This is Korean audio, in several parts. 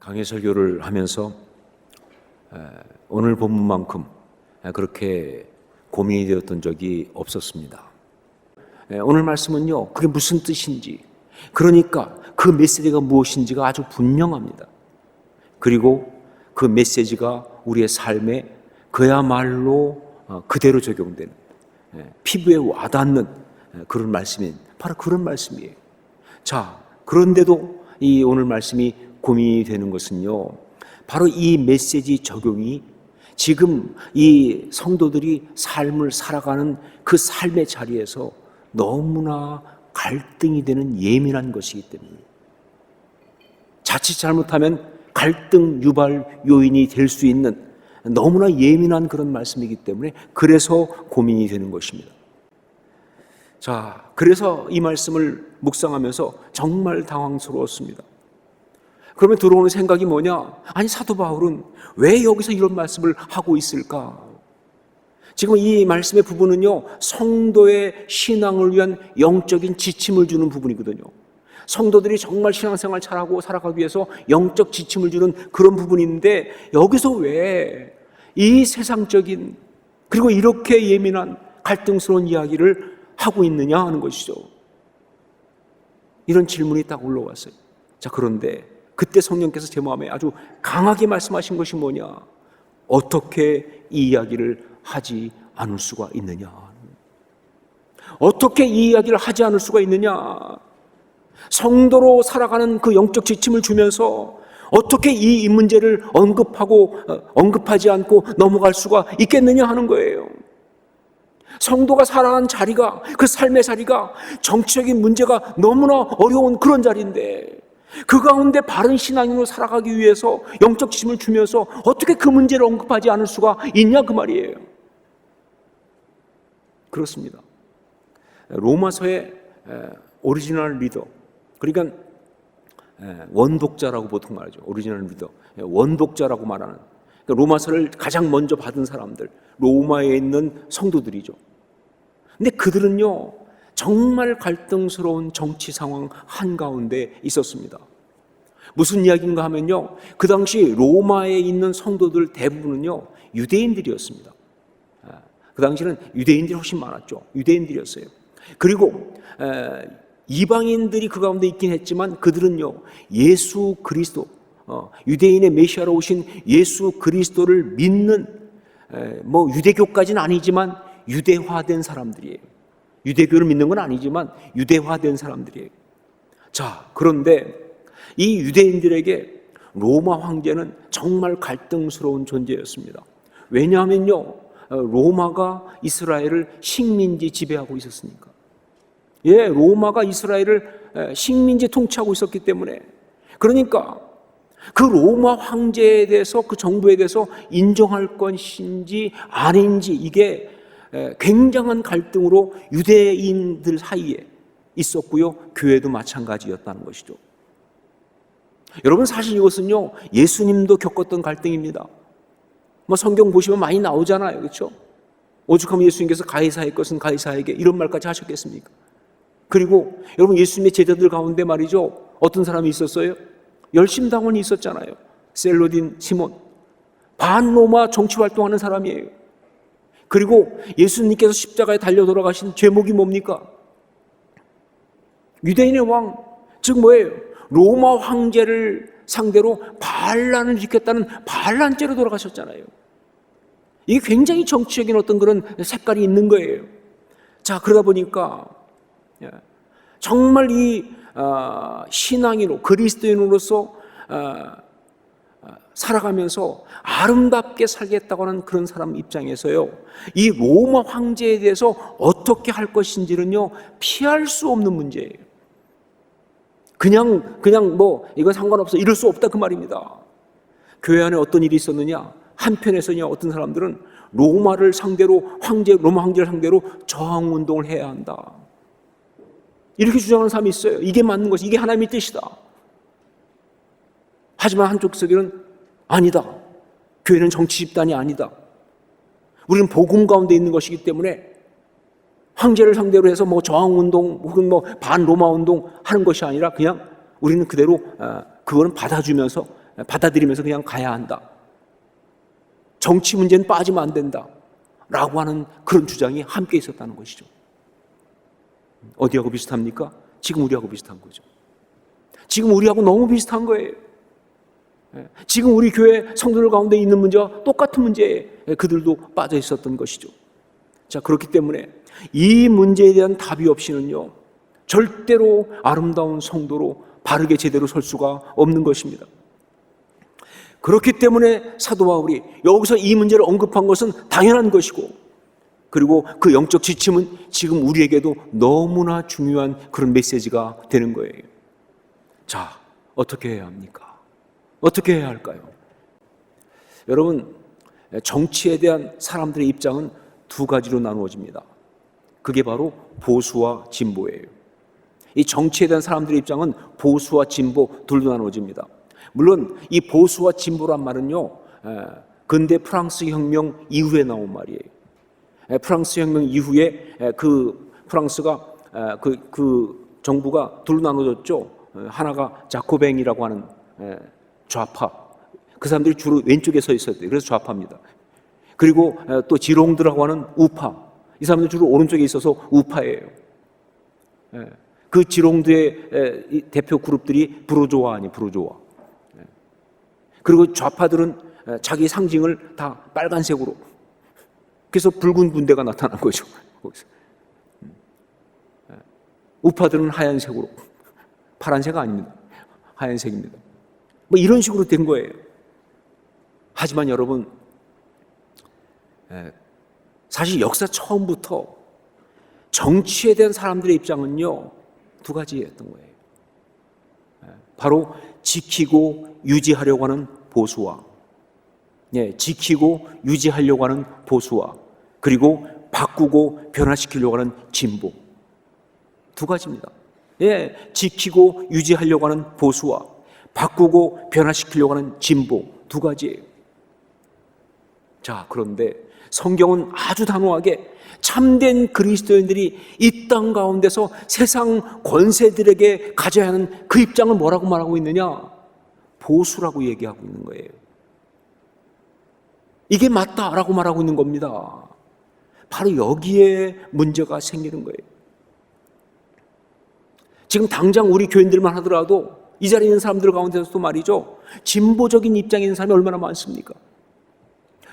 강해 설교를 하면서 오늘 본문만큼 그렇게 고민이 되었던 적이 없었습니다. 오늘 말씀은요, 그게 무슨 뜻인지, 그러니까 그 메시지가 무엇인지가 아주 분명합니다. 그리고 그 메시지가 우리의 삶에 그야말로 그대로 적용되는, 피부에 와닿는 그런 말씀인, 바로 그런 말씀이에요. 자, 그런데도 이 오늘 말씀이 고민이 되는 것은요, 바로 이 메시지 적용이 지금 이 성도들이 삶을 살아가는 그 삶의 자리에서 너무나 갈등이 되는 예민한 것이기 때문에, 자칫 잘못하면 갈등 유발 요인이 될 수 있는 너무나 예민한 그런 말씀이기 때문에 그래서 고민이 되는 것입니다. 자, 그래서 이 말씀을 묵상하면서 정말 당황스러웠습니다. 그러면 들어오는 생각이 뭐냐? 아니, 사도 바울은 왜 여기서 이런 말씀을 하고 있을까? 지금 이 말씀의 부분은요, 성도의 신앙을 위한 영적인 지침을 주는 부분이거든요. 성도들이 정말 신앙생활 잘하고 살아가기 위해서 영적 지침을 주는 그런 부분인데, 여기서 왜 이 세상적인, 그리고 이렇게 예민한 갈등스러운 이야기를 하고 있느냐 하는 것이죠. 이런 질문이 딱 올라왔어요. 자, 그런데 그때 성령께서 제 마음에 아주 강하게 말씀하신 것이 뭐냐? 어떻게 이 이야기를 하지 않을 수가 있느냐? 어떻게 이 이야기를 하지 않을 수가 있느냐? 성도로 살아가는 그 영적 지침을 주면서 어떻게 이 문제를 언급하지 않고 넘어갈 수가 있겠느냐 하는 거예요. 성도가 살아가는 자리가, 그 삶의 자리가 정치적인 문제가 너무나 어려운 그런 자리인데, 그 가운데 바른 신앙인으로 살아가기 위해서 영적 지침을 주면서 어떻게 그 문제를 언급하지 않을 수가 있냐 그 말이에요. 그렇습니다. 로마서의 오리지널 리더, 그러니까 원독자라고 보통 말하죠. 오리지널 리더, 원독자라고 말하는, 그러니까 로마서를 가장 먼저 받은 사람들, 로마에 있는 성도들이죠. 근데 그들은요, 정말 갈등스러운 정치 상황 한가운데 있었습니다. 무슨 이야기인가 하면요, 그 당시 로마에 있는 성도들 대부분은요, 유대인들이었습니다. 그 당시는 유대인들이 훨씬 많았죠. 유대인들이었어요. 그리고 이방인들이 그 가운데 있긴 했지만 그들은요, 예수 그리스도, 유대인의 메시아로 오신 예수 그리스도를 믿는, 유대교까지는 아니지만 유대화된 사람들이에요. 유대교를 믿는 건 아니지만 유대화된 사람들이에요. 자, 그런데 이 유대인들에게 로마 황제는 정말 갈등스러운 존재였습니다. 왜냐하면요, 로마가 이스라엘을 식민지 지배하고 있었으니까. 로마가 이스라엘을 식민지 통치하고 있었기 때문에, 그러니까 그 로마 황제에 대해서, 그 정부에 대해서 인정할 것인지 아닌지, 이게 굉장한 갈등으로 유대인들 사이에 있었고요, 교회도 마찬가지였다는 것이죠. 여러분, 사실 이것은요, 예수님도 겪었던 갈등입니다. 성경 보시면 많이 나오잖아요, 그렇죠? 오죽하면 예수님께서 가이사의 것은 가이사에게 이런 말까지 하셨겠습니까? 그리고 여러분, 예수님의 제자들 가운데 말이죠, 어떤 사람이 있었어요? 열심당원이 있었잖아요. 셀로딘 시몬, 반로마 정치활동하는 사람이에요. 그리고 예수님께서 십자가에 달려 돌아가신 제목이 뭡니까? 유대인의 왕, 즉 뭐예요? 로마 황제를 상대로 반란을 일으켰다는 반란죄로 돌아가셨잖아요. 이게 굉장히 정치적인 어떤 그런 색깔이 있는 거예요. 자, 그러다 보니까 정말 이 신앙인으로, 그리스도인으로서 살아가면서 아름답게 살겠다고 하는 그런 사람 입장에서요, 이 로마 황제에 대해서 어떻게 할 것인지는요, 피할 수 없는 문제예요. 그냥 이건 상관없어, 이럴 수 없다 그 말입니다. 교회 안에 어떤 일이 있었느냐? 한편에서냐, 어떤 사람들은 로마 황제를 상대로 저항운동을 해야 한다, 이렇게 주장하는 사람이 있어요. 이게 맞는 것이, 이게 하나님의 뜻이다. 하지만 한쪽 세계는 아니다, 교회는 정치 집단이 아니다, 우리는 복음 가운데 있는 것이기 때문에 황제를 상대로 해서 저항운동 혹은 반로마 운동 하는 것이 아니라 그냥 우리는 그대로 그거는 받아주면서 받아들이면서 그냥 가야 한다. 정치 문제는 빠지면 안 된다. 라고 하는 그런 주장이 함께 있었다는 것이죠. 어디하고 비슷합니까? 지금 우리하고 비슷한 거죠. 지금 우리하고 너무 비슷한 거예요. 지금 우리 교회 성도들 가운데 있는 문제와 똑같은 문제에 그들도 빠져 있었던 것이죠. 자, 그렇기 때문에 이 문제에 대한 답이 없이는요, 절대로 아름다운 성도로 바르게 제대로 설 수가 없는 것입니다. 그렇기 때문에 사도 바울이 여기서 이 문제를 언급한 것은 당연한 것이고, 그리고 그 영적 지침은 지금 우리에게도 너무나 중요한 그런 메시지가 되는 거예요. 자, 어떻게 해야 합니까? 어떻게 해야 할까요? 여러분, 정치에 대한 사람들의 입장은 두 가지로 나누어집니다. 그게 바로 보수와 진보예요. 이 정치에 대한 사람들의 입장은 보수와 진보 둘로 나누어집니다. 물론 이 보수와 진보란 말은요, 근대 프랑스 혁명 이후에 나온 말이에요. 프랑스 혁명 이후에 그 프랑스가 그 정부가 둘로 나눠졌죠. 하나가 자코뱅이라고 하는 좌파, 그 사람들이 주로 왼쪽에 서 있었대요. 그래서 좌파입니다. 그리고 또 지롱드라고 하는 우파, 이 사람들 주로 오른쪽에 있어서 우파예요. 그 지롱드의 대표 그룹들이 부르조아 아니 부르조아. 그리고 좌파들은 자기 상징을 다 빨간색으로, 그래서 붉은 군대가 나타난 거죠. 우파들은 하얀색으로, 파란색 아닙니다. 하얀색입니다. 뭐 이런 식으로 된 거예요. 하지만 여러분, 사실 역사 처음부터 정치에 대한 사람들의 입장은요, 두 가지였던 거예요. 바로 지키고 유지하려고 하는 보수와, 지키고 유지하려고 하는 보수와, 그리고 바꾸고 변화시키려고 하는 진보. 두 가지입니다. 지키고 유지하려고 하는 보수와 바꾸고 변화시키려고 하는 진보, 두 가지예요. 자, 그런데 성경은 아주 단호하게 참된 그리스도인들이 이 땅 가운데서 세상 권세들에게 가져야 하는 그 입장을 뭐라고 말하고 있느냐? 보수라고 얘기하고 있는 거예요. 이게 맞다라고 말하고 있는 겁니다. 바로 여기에 문제가 생기는 거예요. 지금 당장 우리 교인들만 하더라도 이 자리에 있는 사람들 가운데서도 말이죠, 진보적인 입장에 있는 사람이 얼마나 많습니까?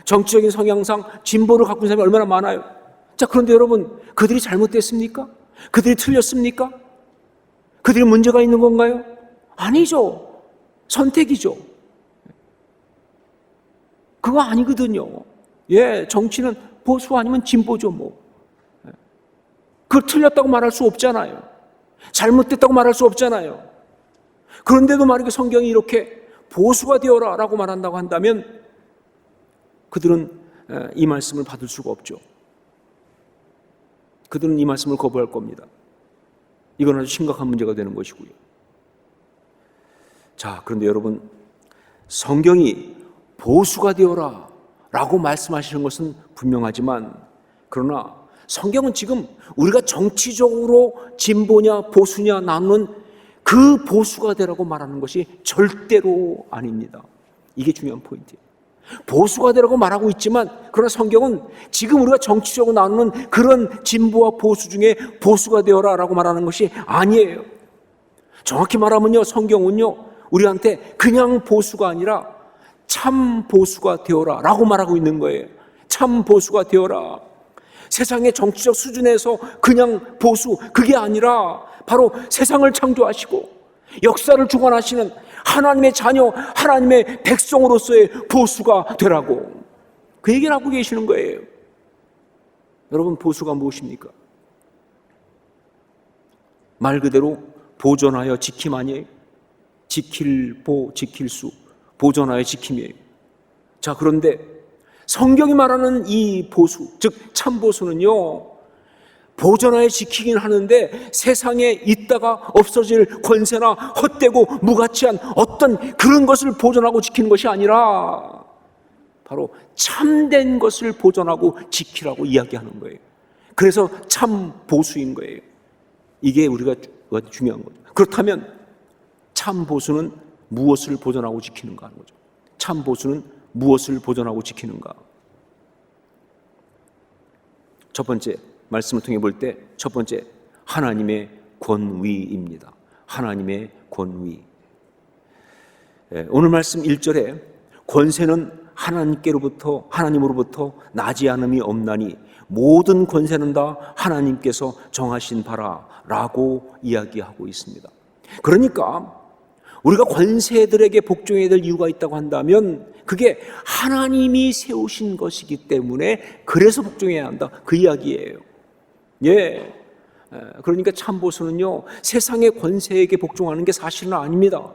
정치적인 성향상 진보를 갖고 있는 사람이 얼마나 많아요. 자, 그런데 여러분, 그들이 잘못됐습니까? 그들이 틀렸습니까? 그들이 문제가 있는 건가요? 아니죠. 선택이죠. 그거 아니거든요. 정치는 보수 아니면 진보죠, 뭐. 그걸 틀렸다고 말할 수 없잖아요. 잘못됐다고 말할 수 없잖아요. 그런데도 만약에 성경이 이렇게 보수가 되어라 라고 말한다고 한다면 그들은 이 말씀을 받을 수가 없죠. 그들은 이 말씀을 거부할 겁니다. 이건 아주 심각한 문제가 되는 것이고요. 자, 그런데 여러분, 성경이 보수가 되어라 라고 말씀하시는 것은 분명하지만, 그러나 성경은 지금 우리가 정치적으로 진보냐 보수냐 나누는 그 보수가 되라고 말하는 것이 절대로 아닙니다. 이게 중요한 포인트예요. 보수가 되라고 말하고 있지만, 그러나 성경은 지금 우리가 정치적으로 나누는 그런 진보와 보수 중에 보수가 되어라 라고 말하는 것이 아니에요. 정확히 말하면요, 성경은요, 우리한테 그냥 보수가 아니라 참 보수가 되어라 라고 말하고 있는 거예요. 참 보수가 되어라. 세상의 정치적 수준에서 그냥 보수, 그게 아니라 바로 세상을 창조하시고 역사를 주관하시는 하나님의 자녀, 하나님의 백성으로서의 보수가 되라고, 그 얘기를 하고 계시는 거예요. 여러분, 보수가 무엇입니까? 말 그대로 보존하여 지킴 아니에요? 지킬 보, 지킬 수, 보존하여 지킴이에요. 자, 그런데 성경이 말하는 이 보수, 즉 참보수는요, 보존하여 지키긴 하는데 세상에 있다가 없어질 권세나 헛되고 무가치한 어떤 그런 것을 보존하고 지키는 것이 아니라 바로 참된 것을 보존하고 지키라고 이야기하는 거예요. 그래서 참 보수인 거예요. 이게 우리가 중요한 겁니다. 그렇다면 참 보수는 무엇을 보존하고 지키는가 하는 거죠. 참 보수는 무엇을 보존하고 지키는가. 첫 번째 말씀을 통해 볼 때 첫 번째 하나님의 권위입니다. 하나님의 권위. 오늘 말씀 1절에 권세는 하나님으로부터 나지 않음이 없나니 모든 권세는 다 하나님께서 정하신 바라라고 이야기하고 있습니다. 그러니까 우리가 권세들에게 복종해야 될 이유가 있다고 한다면 그게 하나님이 세우신 것이기 때문에 그래서 복종해야 한다, 그 이야기예요. 그러니까 참보수는요, 세상의 권세에게 복종하는 게 사실은 아닙니다.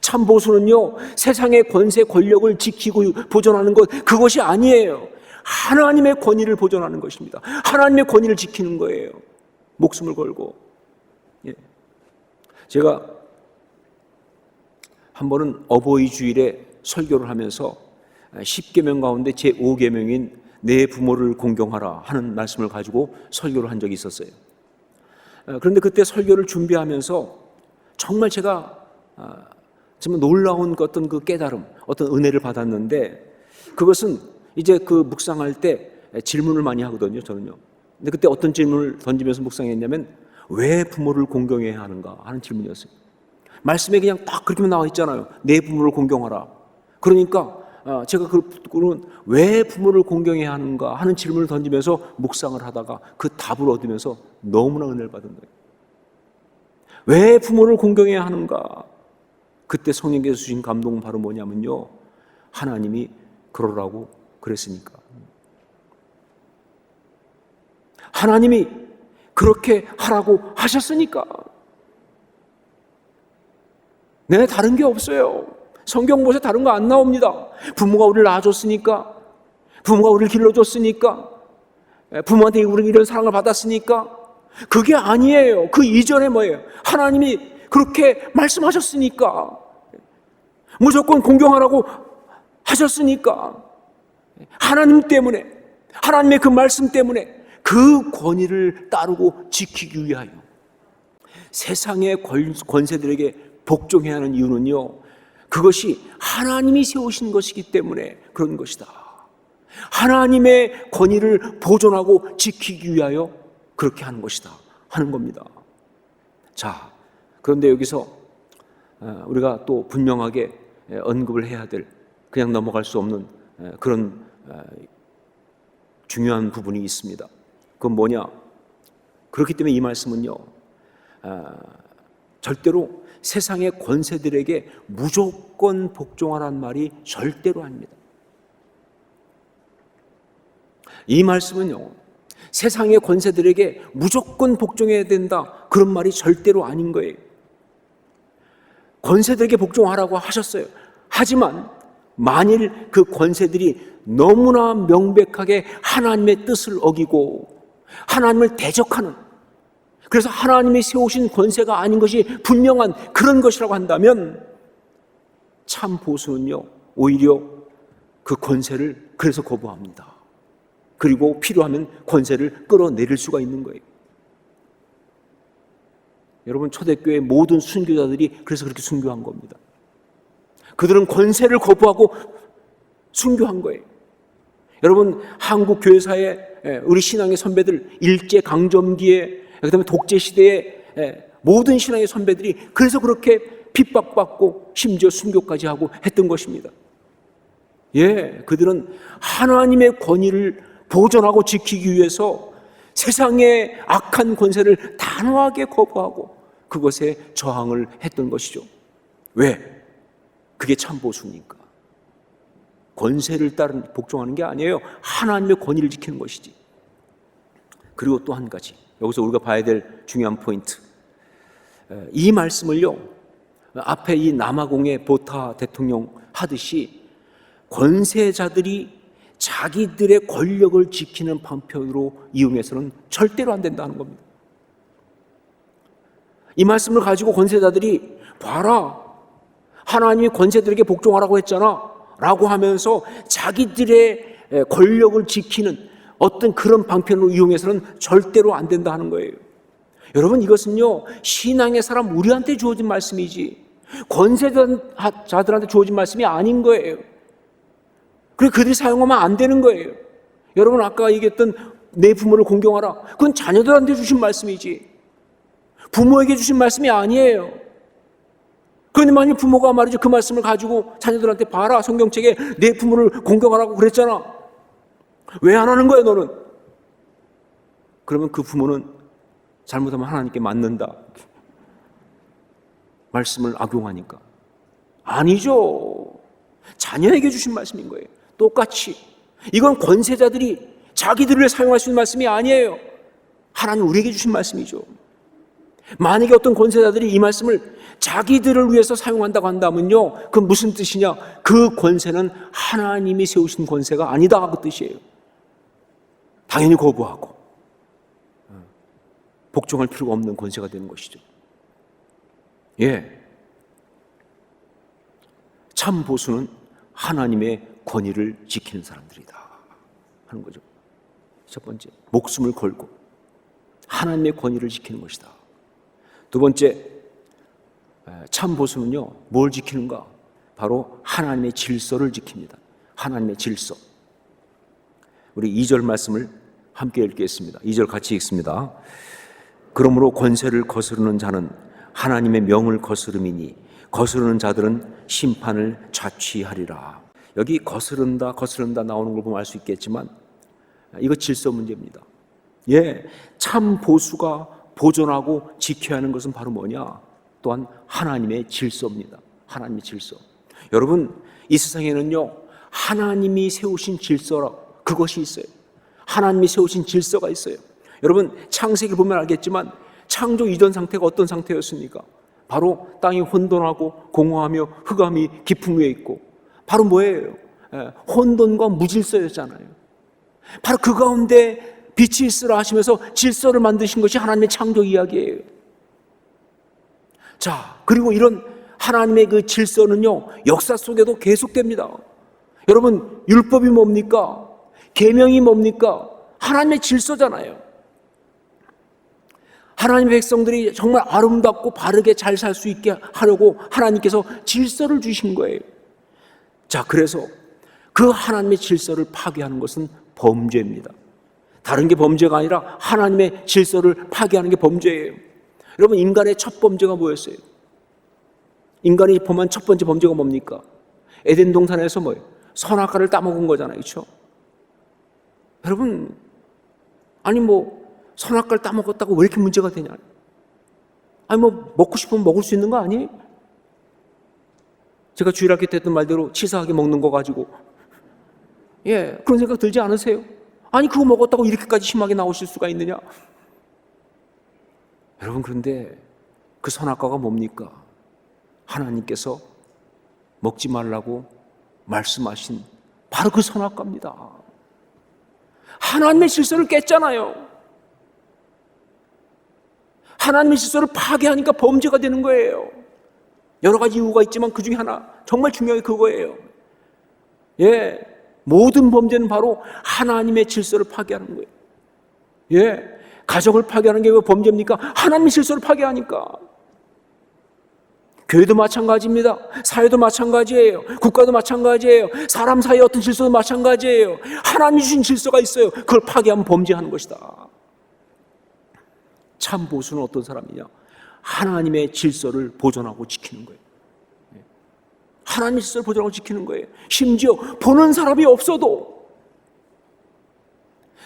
참보수는요, 세상의 권세 권력을 지키고 보존하는 것, 그것이 아니에요. 하나님의 권위를 보존하는 것입니다. 하나님의 권위를 지키는 거예요. 목숨을 걸고. 제가 한 번은 어버이 주일에 설교를 하면서 10계명 가운데 제5계명인 내 부모를 공경하라 하는 말씀을 가지고 설교를 한 적이 있었어요. 그런데 그때 설교를 준비하면서 정말 제가 정말 놀라운 어떤 그 깨달음, 어떤 은혜를 받았는데, 그것은 이제 그 묵상할 때 질문을 많이 하거든요, 저는요. 근데 그때 어떤 질문을 던지면서 묵상했냐면 왜 부모를 공경해야 하는가 하는 질문이었어요. 말씀에 그냥 딱 그렇게만 나와 있잖아요. 내 부모를 공경하라. 그러니까 제가 그런 왜 부모를 공경해야 하는가 하는 질문을 던지면서 묵상을 하다가 그 답을 얻으면서 너무나 은혜를 받은 거예요. 왜 부모를 공경해야 하는가? 그때 성령께서 주신 감동은 바로 뭐냐면요, 하나님이 그러라고 그랬으니까. 하나님이 그렇게 하라고 하셨으니까. 네, 다른 게 없어요. 성경 보세요, 다른 거 안 나옵니다. 부모가 우리를 낳아줬으니까, 부모가 우리를 길러줬으니까, 부모한테 우리 이런 사랑을 받았으니까. 그게 아니에요. 그 이전에 뭐예요? 하나님이 그렇게 말씀하셨으니까, 무조건 공경하라고 하셨으니까, 하나님 때문에, 하나님의 그 말씀 때문에 그 권위를 따르고 지키기 위하여 세상의 권세들에게 복종해야 하는 이유는요, 그것이 하나님이 세우신 것이기 때문에 그런 것이다. 하나님의 권위를 보존하고 지키기 위하여 그렇게 하는 것이다 하는 겁니다. 자, 그런데 여기서 우리가 또 분명하게 언급을 해야 될, 그냥 넘어갈 수 없는 그런 중요한 부분이 있습니다. 그건 뭐냐? 그렇기 때문에 이 말씀은요, 절대로 세상의 권세들에게 무조건 복종하라는 말이 절대로 아닙니다. 이 말씀은요, 세상의 권세들에게 무조건 복종해야 된다, 그런 말이 절대로 아닌 거예요. 권세들에게 복종하라고 하셨어요. 하지만 만일 그 권세들이 너무나 명백하게 하나님의 뜻을 어기고 하나님을 대적하는, 그래서 하나님이 세우신 권세가 아닌 것이 분명한 그런 것이라고 한다면 참 보수는요, 오히려 그 권세를 그래서 거부합니다. 그리고 필요하면 권세를 끌어내릴 수가 있는 거예요. 여러분, 초대교회 모든 순교자들이 그래서 그렇게 순교한 겁니다. 그들은 권세를 거부하고 순교한 거예요. 여러분, 한국 교회사의 우리 신앙의 선배들, 일제강점기에, 그다음에 독재시대에 모든 신앙의 선배들이 그래서 그렇게 핍박받고 심지어 순교까지 하고 했던 것입니다. 그들은 하나님의 권위를 보존하고 지키기 위해서 세상의 악한 권세를 단호하게 거부하고 그것에 저항을 했던 것이죠. 왜? 그게 참 보수니까. 권세를 따른 복종하는 게 아니에요. 하나님의 권위를 지키는 것이지. 그리고 또 한 가지, 여기서 우리가 봐야 될 중요한 포인트, 이 말씀을요, 앞에 이 남아공의 보타 대통령 하듯이 권세자들이 자기들의 권력을 지키는 방편으로 이용해서는 절대로 안 된다는 겁니다. 이 말씀을 가지고 권세자들이 봐라, 하나님이 권세들에게 복종하라고 했잖아 라고 하면서 자기들의 권력을 지키는 어떤 그런 방편으로 이용해서는 절대로 안 된다 하는 거예요. 여러분, 이것은요, 신앙의 사람 우리한테 주어진 말씀이지 권세자들한테 주어진 말씀이 아닌 거예요. 그리고 그들이 사용하면 안 되는 거예요. 여러분 아까 얘기했던 내 부모를 공경하라. 그건 자녀들한테 주신 말씀이지 부모에게 주신 말씀이 아니에요. 그런데 만약 부모가 말이죠 그 말씀을 가지고 자녀들한테 봐라 성경책에 내 부모를 공경하라고 그랬잖아. 왜 안 하는 거야 너는? 그러면 그 부모는 잘못하면 하나님께 맞는다. 말씀을 악용하니까. 아니죠. 자녀에게 주신 말씀인 거예요. 똑같이. 이건 권세자들이 자기들을 사용할 수 있는 말씀이 아니에요. 하나님 우리에게 주신 말씀이죠. 만약에 어떤 권세자들이 이 말씀을 자기들을 위해서 사용한다고 한다면요, 그건 무슨 뜻이냐? 그 권세는 하나님이 세우신 권세가 아니다 그 뜻이에요. 당연히 거부하고 복종할 필요가 없는 권세가 되는 것이죠. 예, 참 보수는 하나님의 권위를 지키는 사람들이다 하는 거죠. 첫 번째, 목숨을 걸고 하나님의 권위를 지키는 것이다. 두 번째, 참 보수는요 뭘 지키는가? 바로 하나님의 질서를 지킵니다. 하나님의 질서. 우리 2절 말씀을 함께 읽겠습니다. 2절 같이 읽습니다. 그러므로 권세를 거스르는 자는 하나님의 명을 거스름이니 거스르는 자들은 심판을 자취하리라. 여기 거스른다 나오는 걸 보면 알 수 있겠지만 이거 질서 문제입니다. 예, 참 보수가 보존하고 지켜야 하는 것은 바로 뭐냐? 또한 하나님의 질서입니다. 하나님의 질서. 여러분 이 세상에는요 하나님이 세우신 질서라 그것이 있어요. 하나님이 세우신 질서가 있어요. 여러분 창세기를 보면 알겠지만 창조 이전 상태가 어떤 상태였습니까? 바로 땅이 혼돈하고 공허하며 흑암이 깊은 위에 있고 바로 뭐예요? 혼돈과 무질서였잖아요. 바로 그 가운데 빛이 있으라 하시면서 질서를 만드신 것이 하나님의 창조 이야기예요. 자, 그리고 이런 하나님의 그 질서는요 역사 속에도 계속됩니다. 여러분 율법이 뭡니까? 계명이 뭡니까? 하나님의 질서잖아요. 하나님의 백성들이 정말 아름답고 바르게 잘 살 수 있게 하려고 하나님께서 질서를 주신 거예요. 자, 그래서 그 하나님의 질서를 파괴하는 것은 범죄입니다. 다른 게 범죄가 아니라 하나님의 질서를 파괴하는 게 범죄예요. 여러분 인간의 첫 범죄가 뭐였어요? 인간이 범한 첫 번째 범죄가 뭡니까? 에덴 동산에서 뭐예요? 선악과를 따먹은 거잖아요. 그렇죠? 여러분 아니 선악과를 따먹었다고 왜 이렇게 문제가 되냐? 아니 먹고 싶으면 먹을 수 있는 거 아니에요? 제가 주일학교 때 했던 말대로 치사하게 먹는 거 가지고 그런 생각 들지 않으세요? 아니 그거 먹었다고 이렇게까지 심하게 나오실 수가 있느냐? 여러분 그런데 그 선악과가 뭡니까? 하나님께서 먹지 말라고 말씀하신 바로 그 선악과입니다. 하나님의 질서를 깼잖아요. 하나님의 질서를 파괴하니까 범죄가 되는 거예요. 여러 가지 이유가 있지만 그 중에 하나 정말 중요한 게 그거예요. 모든 범죄는 바로 하나님의 질서를 파괴하는 거예요. 가정을 파괴하는 게 왜 범죄입니까? 하나님의 질서를 파괴하니까. 교회도 마찬가지입니다. 사회도 마찬가지예요. 국가도 마찬가지예요. 사람 사이의 어떤 질서도 마찬가지예요. 하나님 주신 질서가 있어요. 그걸 파괴하면 범죄하는 것이다. 참 보수는 어떤 사람이냐? 하나님의 질서를 보존하고 지키는 거예요. 하나님의 질서를 보존하고 지키는 거예요. 심지어 보는 사람이 없어도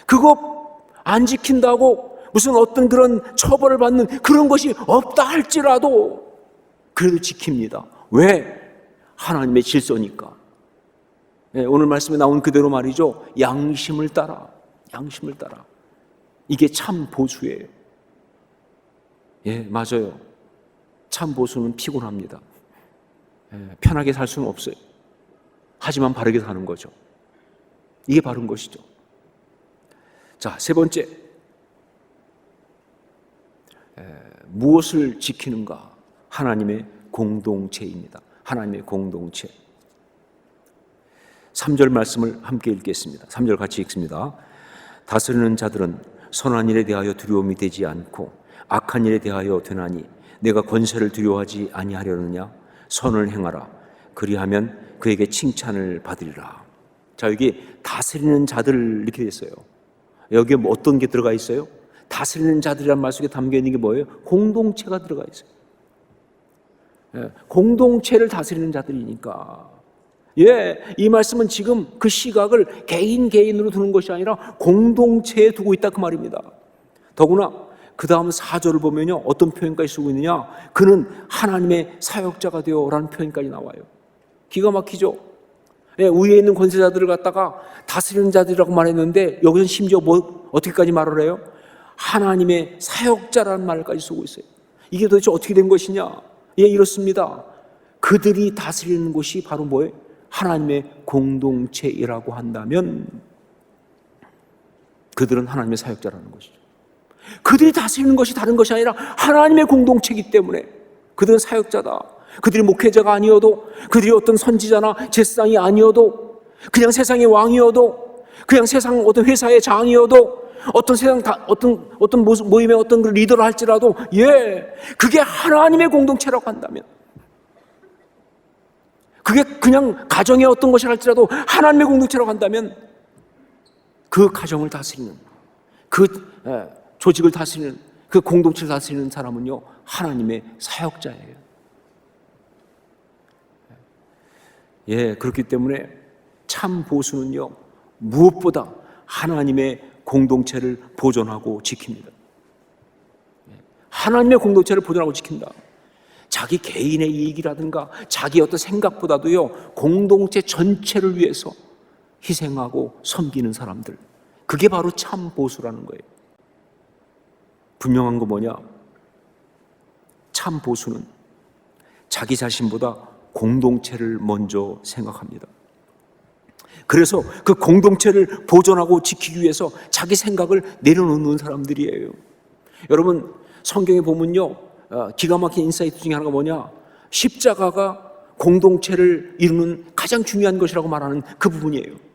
그거 안 지킨다고 무슨 어떤 그런 처벌을 받는 그런 것이 없다 할지라도 그래도 지킵니다. 왜? 하나님의 질서니까. 오늘 말씀에 나온 그대로 말이죠. 양심을 따라. 이게 참 보수예요. 맞아요. 참 보수는 피곤합니다. 편하게 살 수는 없어요. 하지만 바르게 사는 거죠. 이게 바른 것이죠. 자, 세 번째. 무엇을 지키는가? 하나님의 공동체입니다. 하나님의 공동체. 3절 말씀을 함께 읽겠습니다. 3절 같이 읽습니다. 다스리는 자들은 선한 일에 대하여 두려움이 되지 않고 악한 일에 대하여 되나니 내가 권세를 두려워하지 아니하려느냐? 선을 행하라. 그리하면 그에게 칭찬을 받으리라. 자, 여기 다스리는 자들 이렇게 돼 있어요. 여기에 뭐 어떤 게 들어가 있어요? 다스리는 자들이란 말 속에 담겨 있는 게 뭐예요? 공동체가 들어가 있어요. 예, 공동체를 다스리는 자들이니까. 예, 이 말씀은 지금 그 시각을 개인으로 두는 것이 아니라 공동체에 두고 있다 그 말입니다. 더구나 그 다음 4절을 보면요, 어떤 표현까지 쓰고 있느냐? 그는 하나님의 사역자가 되어 라는 표현까지 나와요. 기가 막히죠? 예, 위에 있는 권세자들을 갖다가 다스리는 자들이라고 말했는데 여기서 심지어 어떻게까지 말을 해요? 하나님의 사역자라는 말까지 쓰고 있어요. 이게 도대체 어떻게 된 것이냐? 예, 이렇습니다. 그들이 다스리는 곳이 바로 뭐예요? 하나님의 공동체이라고 한다면 그들은 하나님의 사역자라는 것이죠. 그들이 다스리는 것이 다른 것이 아니라 하나님의 공동체이기 때문에 그들은 사역자다. 그들이 목회자가 아니어도, 그들이 어떤 선지자나 제사장이 아니어도, 그냥 세상의 왕이어도, 그냥 세상 어떤 회사의 장이어도, 어떤 세상 어떤 모임의 어떤 그 리더를 할지라도, 예, 그게 하나님의 공동체라고 한다면, 그게 그냥 가정의 어떤 것이 할지라도 하나님의 공동체라고 한다면, 그 가정을 다스리는, 그 조직을 다스리는, 그 공동체를 다스리는 사람은요, 하나님의 사역자예요. 예, 그렇기 때문에 참 보수는요, 무엇보다 하나님의 공동체를 보존하고 지킵니다. 하나님의 공동체를 보존하고 지킨다. 자기 개인의 이익이라든가 자기 어떤 생각보다도요, 공동체 전체를 위해서 희생하고 섬기는 사람들, 그게 바로 참 보수라는 거예요. 분명한 거 뭐냐? 참 보수는 자기 자신보다 공동체를 먼저 생각합니다. 그래서 그 공동체를 보존하고 지키기 위해서 자기 생각을 내려놓는 사람들이에요. 여러분, 성경에 보면요, 기가 막힌 인사이트 중에 하나가 뭐냐? 십자가가 공동체를 이루는 가장 중요한 것이라고 말하는 그 부분이에요.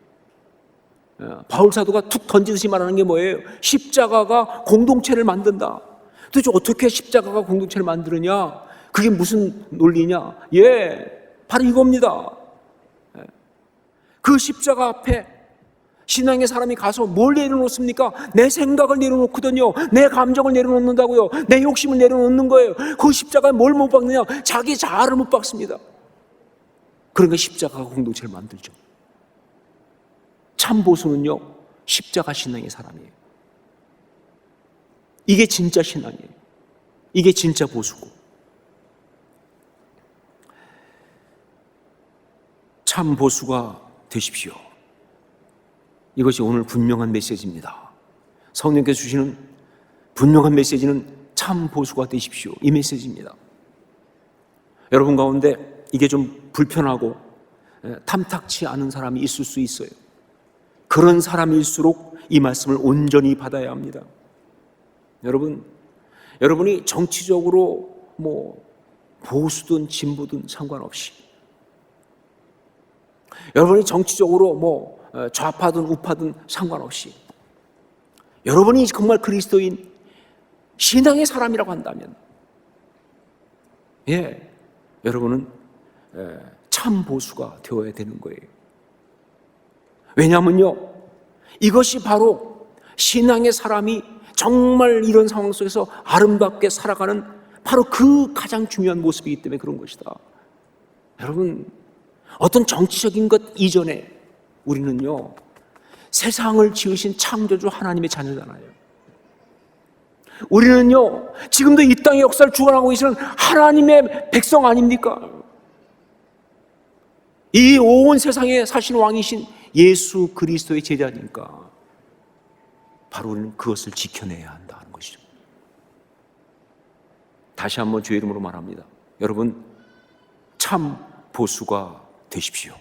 바울 사도가 툭 던지듯이 말하는 게 뭐예요? 십자가가 공동체를 만든다. 도대체 어떻게 십자가가 공동체를 만드느냐? 그게 무슨 논리냐? 예, 바로 이겁니다. 그 십자가 앞에 신앙의 사람이 가서 뭘 내려놓습니까? 내 생각을 내려놓거든요. 내 감정을 내려놓는다고요. 내 욕심을 내려놓는 거예요. 그 십자가에 뭘 못 박느냐? 자기 자아를 못 박습니다. 그러니까 십자가가 공동체를 만들죠. 참 보수는요, 십자가 신앙의 사람이에요. 이게 진짜 신앙이에요. 이게 진짜 보수고. 참 보수가 되십시오. 이것이 오늘 분명한 메시지입니다. 성령께서 주시는 분명한 메시지는 참 보수가 되십시오. 이 메시지입니다. 여러분 가운데 이게 좀 불편하고 탐탁치 않은 사람이 있을 수 있어요. 그런 사람일수록 이 말씀을 온전히 받아야 합니다. 여러분이 정치적으로 보수든 진보든 상관없이, 여러분이 정치적으로 좌파든 우파든 상관없이, 여러분이 정말 그리스도인 신앙의 사람이라고 한다면, 예, 여러분은 참 보수가 되어야 되는 거예요. 왜냐하면요, 이것이 바로 신앙의 사람이 정말 이런 상황 속에서 아름답게 살아가는 바로 그 가장 중요한 모습이기 때문에 그런 것이다. 여러분, 어떤 정치적인 것 이전에 우리는요, 세상을 지으신 창조주 하나님의 자녀잖아요. 우리는요, 지금도 이 땅의 역사를 주관하고 계시는 하나님의 백성 아닙니까? 이 온 세상에 사신 왕이신 예수 그리스도의 제자니까 바로 우리는 그것을 지켜내야 한다는 것이죠. 다시 한번 주의 이름으로 말합니다. 여러분, 참 보수가 되십시오.